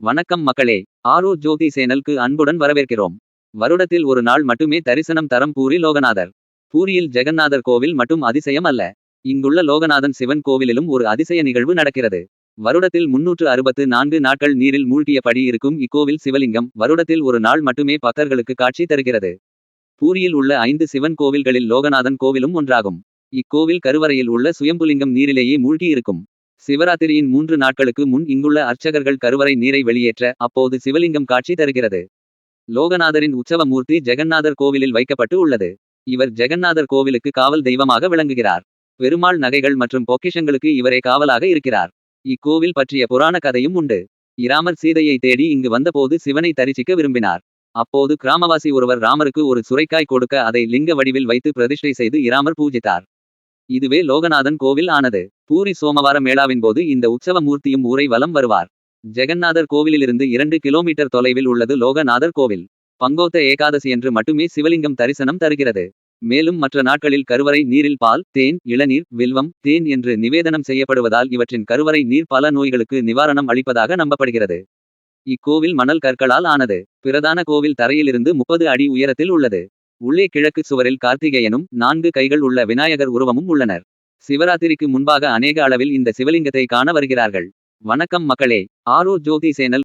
வணக்கம் மக்களே. ஆரூர் ஜோதி சேனலுக்கு அன்புடன் வரவேற்கிறோம். வருடத்தில் ஒரு நாள் மட்டுமே தரிசனம் தரம் பூரி லோகநாதர். பூரியில் ஜெகந்நாதர் கோவில் மட்டும் அதிசயம் அல்ல. இங்குள்ள லோகநாதன் சிவன் கோவிலிலும் ஒரு அதிசய நிகழ்வு நடக்கிறது. வருடத்தில் 364 நாட்கள் நீரில் மூழ்கியபடி இருக்கும் இக்கோவில் சிவலிங்கம் வருடத்தில் ஒரு நாள் மட்டுமே பக்தர்களுக்கு காட்சி தருகிறது. பூரியில் உள்ள 5 சிவன் கோவில்களில் லோகநாதன் கோவிலும் ஒன்றாகும். இக்கோவில் கருவறையில் உள்ள சுயம்புலிங்கம் நீரிலேயே மூழ்கி இருக்கும். சிவராத்திரியின் 3 நாட்களுக்கு முன் இங்குள்ள அர்ச்சகர்கள் கருவறை நீரை வெளியேற்ற அப்போது சிவலிங்கம் காட்சி தருகிறது. லோகநாதரின் உற்சவ மூர்த்தி ஜெகந்நாதர் கோவிலில் வைக்கப்பட்டு உள்ளது. இவர் ஜெகந்நாதர் கோவிலுக்கு காவல் தெய்வமாக விளங்குகிறார். பெருமாள் நகைகள் மற்றும் பொக்கிஷங்களுக்கு இவரே காவலாக இருக்கிறார். இக்கோவில் பற்றிய புராண கதையும் உண்டு. இராமர் சீதையை தேடி இங்கு வந்தபோது சிவனை தரிசிக்க விரும்பினார். அப்போது கிராமவாசி ஒருவர் ராமருக்கு ஒரு சுரைக்காய் கொடுக்க அதை லிங்க வடிவில் வைத்து பிரதிஷ்டை செய்து இராமர் பூஜித்தார். இதுவே லோகநாதன் கோவில் ஆனது. பூரி சோமவார மேளாவின் போது இந்த உற்சவ மூர்த்தியும் ஊரை வலம் வருவார். ஜெகந்நாதர் கோவிலிலிருந்து 2 கிலோமீட்டர் தொலைவில் உள்ளது லோகநாதர் கோவில். பங்கோத்த ஏகாதசியன்று மட்டுமே சிவலிங்கம் தரிசனம் தருகிறது. மேலும் மற்ற நாட்களில் கருவறை நீரில் பால், தேன், இளநீர், வில்வம், தேன் என்று நிவேதனம் செய்யப்படுவதால் இவற்றின் கருவறை நீர் பல நோய்களுக்கு நிவாரணம் அளிப்பதாக நம்பப்படுகிறது. இக்கோவில் மணல் கற்களால் ஆனது. பிரதான கோவில் தரையிலிருந்து 30 அடி உயரத்தில் உள்ளது. உள்ளே கிழக்கு சுவரில் கார்த்திகேயனும் 4 கைகள் உள்ள விநாயகர் உருவமும் உள்ளனர். சிவராத்திரிக்கு முன்பாக அநேக அளவில் இந்த சிவலிங்கத்தை காண வருகிறார்கள். வணக்கம் மக்களே. ஆரூர் ஜோதி சேனல்